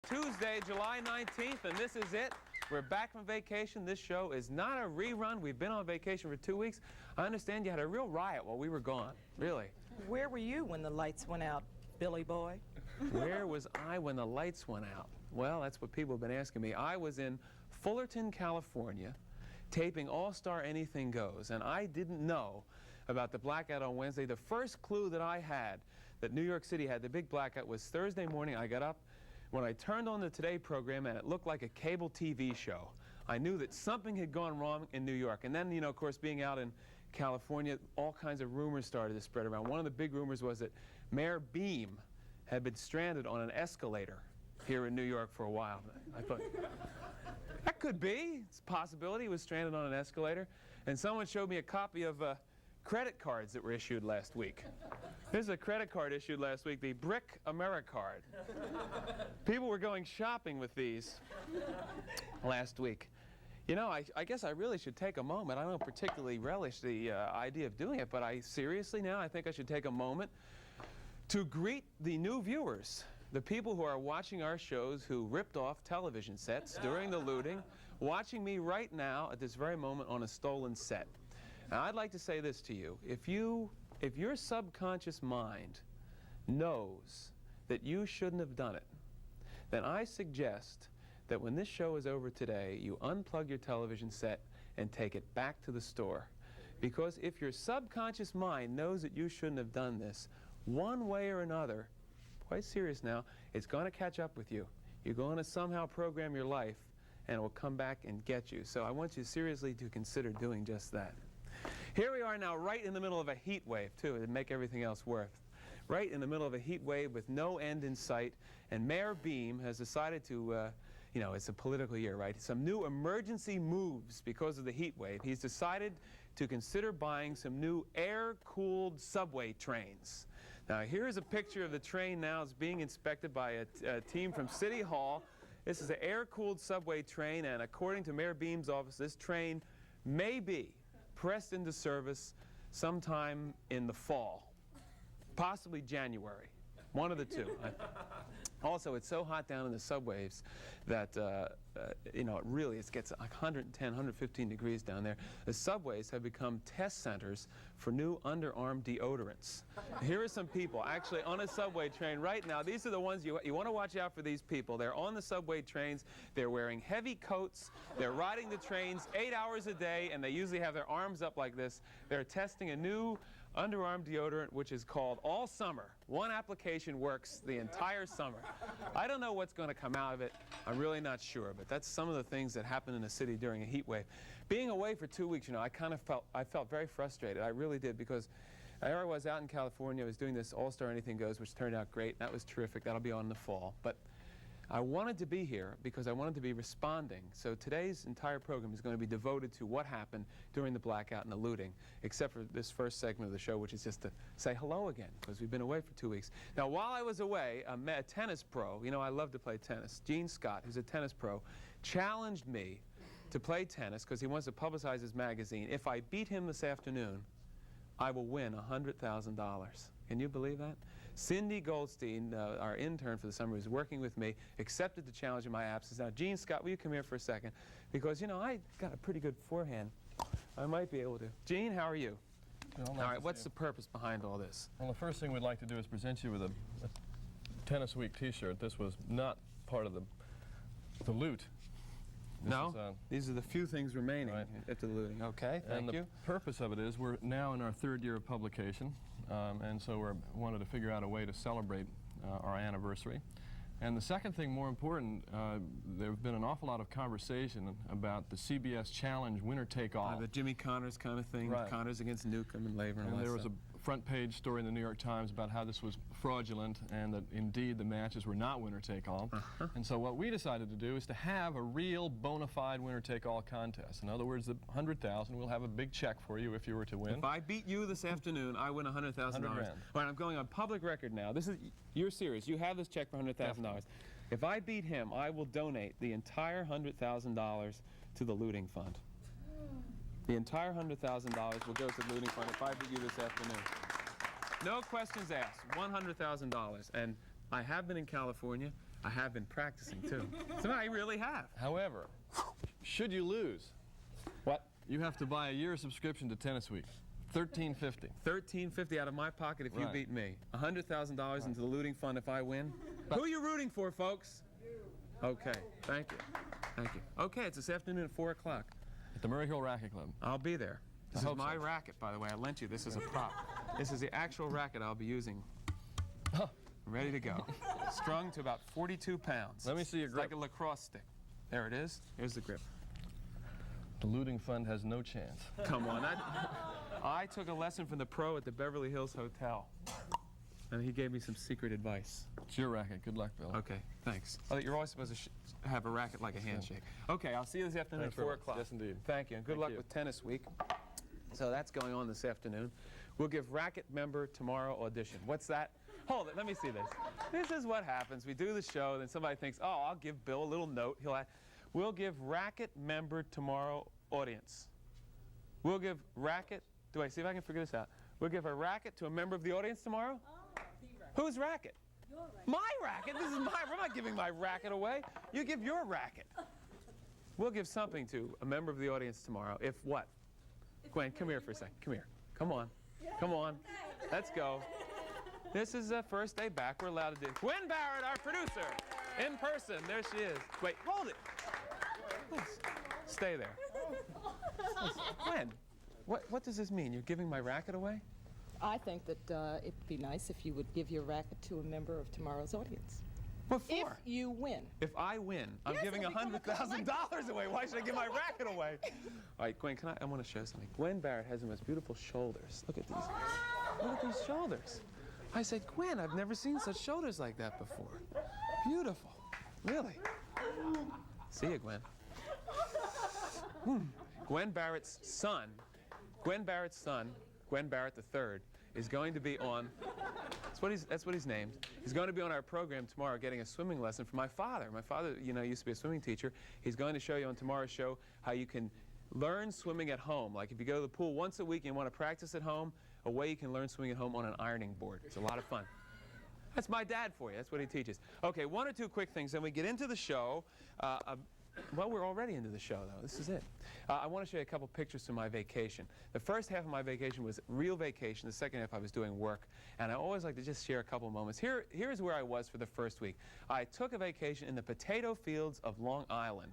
Tuesday, July 19th, and this is it. We're back from vacation. This show is not a rerun. We've been on vacation for 2 weeks. I understand you had a real riot while we were gone. Really. Where were you when the lights went out, Billy boy? Where was I when the lights went out? Well, that's what people have been asking me. I was in Fullerton, California, taping All-Star Anything Goes, and I didn't know about the blackout on Wednesday. The first clue that I had that New York City had the big blackout was Thursday morning. I got up when I turned on the Today program, and it looked like a cable TV show. I knew that something had gone wrong in New York. And then, you know, of course, being out in California, all kinds of rumors started to spread around. One of the big rumors was that Mayor Beam had been stranded on an escalator here in New York for a while. I thought, that could be. It's a possibility he was stranded on an escalator. And someone showed me a copy of credit cards that were issued last week. Here's a credit card issued last week, the Brick AmeriCard. People were going shopping with these last week. You know, I guess I really should take a moment. I don't particularly relish the idea of doing it, but I seriously now, I think I should take a moment to greet the new viewers, the people who are watching our shows who ripped off television sets during the looting, watching me right now at this very moment on a stolen set. Now, I'd like to say this to you. If your subconscious mind knows that you shouldn't have done it, then I suggest that when this show is over today, you unplug your television set and take it back to the store. Because if your subconscious mind knows that you shouldn't have done this, one way or another, quite serious now, it's going to catch up with you. You're going to somehow program your life, and it will come back and get you. So I want you seriously to consider doing just that. Here we are now, right in the middle of a heat wave, too, to make everything else worth. Right in the middle of a heat wave with no end in sight, and Mayor Beam has decided to, you know, it's a political year, right? Some new emergency moves because of the heat wave. He's decided to consider buying some new air-cooled subway trains. Now, here's a picture of the train now. It's being inspected by a team from City Hall. This is an air-cooled subway train, and according to Mayor Beam's office, this train may be pressed into service sometime in the fall, possibly January, one of the two. Also, it's so hot down in the subways that, you know, it gets like 110, 115 degrees down there. The subways have become test centers for new underarm deodorants. Here are some people actually on a subway train right now. These are the ones you want to watch out for. These people. They're on the subway trains. They're wearing heavy coats. They're riding the trains 8 hours a day, and they usually have their arms up like this. They're testing a new underarm deodorant, which is called All Summer. One application works the entire summer. I don't know what's going to come out of it. I'm really not sure, but that's some of the things that happen in the city during a heat wave. Being away for 2 weeks, you know, I felt very frustrated. I really did, because there I was out in California. I was doing this All-Star Anything Goes, which turned out great. That was terrific. That'll be on in the fall. But I wanted to be here because I wanted to be responding. So today's entire program is going to be devoted to what happened during the blackout and the looting, except for this first segment of the show, which is just to say hello again, because we've been away for 2 weeks. Now, while I was away, a tennis pro, you know, I love to play tennis, Gene Scott, who's a tennis pro, challenged me to play tennis because he wants to publicize his magazine. If I beat him this afternoon, I will win $100,000. Can you believe that? Cindy Goldstein, our intern for the summer, who's working with me, accepted the challenge in my absence. Now, Gene Scott, will you come here for a second? Because, you know, I got a pretty good forehand. I might be able to. Gene, how are you? Well, all right, what's the purpose behind all this? Well, the first thing we'd like to do is present you with a Tennis Week t-shirt. This was not part of the loot. No? These are the few things remaining after the looting. Okay, thank you. And the purpose of it is we're now in our 3rd year of publication, and so we wanted to figure out a way to celebrate our anniversary. And the second thing, more important, there have been an awful lot of conversation about the CBS Challenge winner-take-all. The Jimmy Connors kind of thing, right. Connors against Newcomb and Laver and all that there was stuff. a front-page story in the New York Times about how this was fraudulent and that, indeed, the matches were not winner-take-all. And so what we decided to do is to have a real bona fide winner-take-all contest. In other words, the $100,000, we'll have a big check for you if you were to win. If I beat you this afternoon, I win $100,000. $100,000. All right, I'm going on public record now. You're serious. You have this check for $100,000. If I beat him, I will donate the entire $100,000 to the looting fund. The entire $100,000 will go to the looting fund if I beat you this afternoon. No questions asked. $100,000. And I have been in California. I have been practicing, too. So I really have. However, should you lose, What? you have to buy a year subscription to Tennis Week. $13.50. $13.50 out of my pocket if you Right. beat me. $100,000 into the looting fund if I win. Who are you rooting for, folks? Okay, thank you. Thank you. Okay, it's this afternoon at 4 o'clock. At the Murray Hill Racket Club. I'll be there. This I is hope my so. racket, by the way. I lent you. This is a prop. This is the actual racket I'll be using. Oh. Ready to go. Strung to about 42 pounds. Let me see your It's grip. like a lacrosse stick. There it is. Here's the grip. The looting fund has no chance. Come on. I took a lesson from the pro at the Beverly Hills Hotel. And he gave me some secret advice. It's your racket. Good luck, Bill. Okay, thanks. Oh, you're always supposed to have a racket like a handshake. Okay, I'll see you this afternoon Thanks at 4 very much. o'clock. Yes, indeed. Thank you, and good Thank luck you. with Tennis Week. So that's going on this afternoon. We'll give racket member tomorrow audition. What's that? Hold it, let me see this. This is what happens. We do the show, then somebody thinks, oh, I'll give Bill a little note. We'll give racket member tomorrow audience. We'll give racket, do I see if I can figure this out? We'll give a racket to a member of the audience tomorrow? Whose racket? Your racket. My racket? This is my, I'm not giving my racket away. You give your racket. We'll give something to a member of the audience tomorrow. If what? Gwen, come here for a second. Come here. Come on. Come on. Let's go. This is the first day back. We're allowed to do. Gwen Barrett, our producer, in person. There she is. Wait, hold it. Please, stay there. Please. Gwen, what does this mean? You're giving my racket away? I think that it'd be nice if you would give your racket to a member of tomorrow's audience. What If for? you win. If I win, I'm Yes, giving it'll become a $100,000 away. Why should I give my racket away? All right, Gwen, I want to show something. Gwen Barrett has the most beautiful shoulders. Look at these. Look at these shoulders. I said, Gwen, I've never seen such shoulders like that before. Beautiful. Really. See you, Gwen. Gwen Barrett's son, Gwen Barrett III, is going to be on, that's what he's named. He's going to be on our program tomorrow getting a swimming lesson from my father. My father, used to be a swimming teacher. He's going to show you on tomorrow's show how you can learn swimming at home. Like if you go to the pool once a week and you want to practice at home, a way you can learn swimming at home on an ironing board. It's a lot of fun. That's my dad for you. That's what he teaches. Okay, one or two quick things, then we get into the show. Well, we're already into the show, though. This is it. I want to show you a couple pictures from my vacation. The first half of my vacation was real vacation. The second half I was doing work. And I always like to just share a couple moments. Here's where I was for the first week. I took a vacation in the potato fields of Long Island.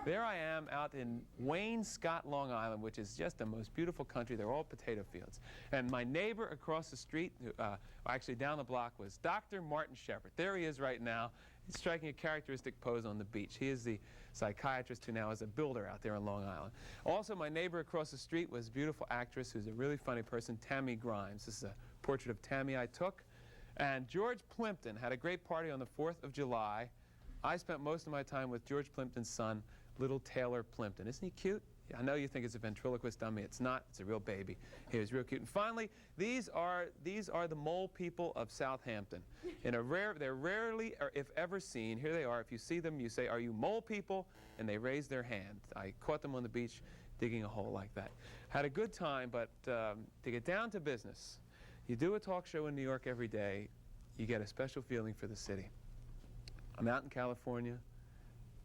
There I am out in Wayne Scott, Long Island, which is just the most beautiful country. They're all potato fields. And my neighbor across the street, actually down the block, was Dr. Martin Shepard. There he is right now. He's striking a characteristic pose on the beach. He is the psychiatrist who now is a builder out there on Long Island. Also, my neighbor across the street was a beautiful actress who's a really funny person, Tammy Grimes. This is a portrait of Tammy I took. And George Plimpton had a great party on the 4th of July. I spent most of my time with George Plimpton's son, little Taylor Plimpton. Isn't he cute? I know you think it's a ventriloquist dummy. It's not. It's a real baby. He was real cute. And finally, these are the mole people of Southampton. They're rarely, or if ever seen. Here they are. If you see them, you say, "Are you mole people?" And they raise their hand. I caught them on the beach digging a hole like that. Had a good time, but to get down to business, you do a talk show in New York every day, you get a special feeling for the city. I'm out in California.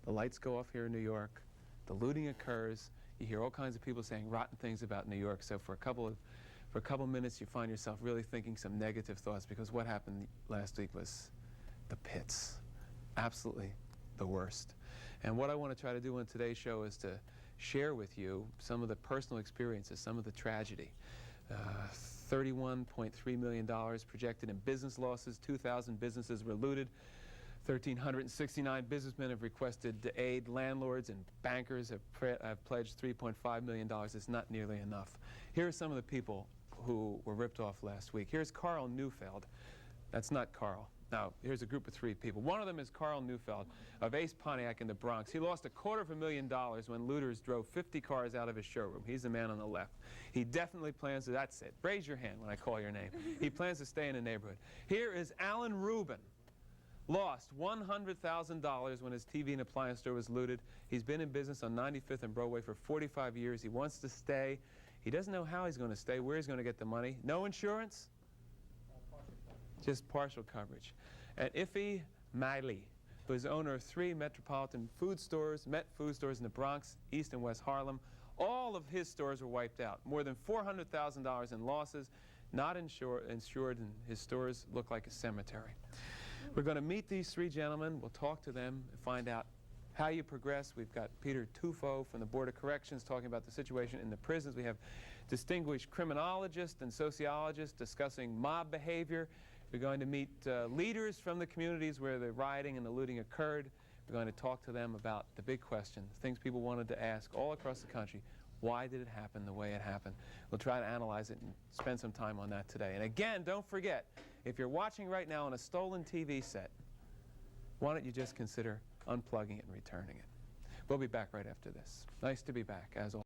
The lights go off here in New York. The looting occurs. You hear all kinds of people saying rotten things about New York. So for a couple minutes, you find yourself really thinking some negative thoughts, because what happened last week was the pits. Absolutely the worst. And what I want to try to do on today's show is to share with you some of the personal experiences, some of the tragedy. $31.3 million projected in business losses. 2,000 businesses were looted. 1,369 businessmen have requested aid. Landlords and bankers have pledged $3.5 million. It's not nearly enough. Here are some of the people who were ripped off last week. Here's Carl Neufeld. That's not Carl. Now, here's a group of 3 people. One of them is Carl Neufeld of Ace Pontiac in the Bronx. He lost $250,000 when looters drove 50 cars out of his showroom. He's the man on the left. He definitely plans to, that's it. Raise your hand when I call your name. He plans to stay in the neighborhood. Here is Alan Rubin. Lost $100,000 when his TV and appliance store was looted. He's been in business on 95th and Broadway for 45 years. He wants to stay. He doesn't know how he's going to stay, where he's going to get the money. No insurance? Just partial coverage. and Iffy Miley, who is owner of 3 metropolitan food stores, Met food stores in the Bronx, East and West Harlem. All of his stores were wiped out. More than $400,000 in losses, not insured, and his stores look like a cemetery. We're going to meet these 3 gentlemen. We'll talk to them and find out how you progress. We've got Peter Tufo from the Board of Corrections talking about the situation in the prisons. We have distinguished criminologists and sociologists discussing mob behavior. We're going to meet leaders from the communities where the rioting and the looting occurred. We're going to talk to them about the big question, things people wanted to ask all across the country. Why did it happen the way it happened? We'll try to analyze it and spend some time on that today. And again, don't forget, if you're watching right now on a stolen TV set, why don't you just consider unplugging it and returning it? We'll be back right after this. Nice to be back, as always.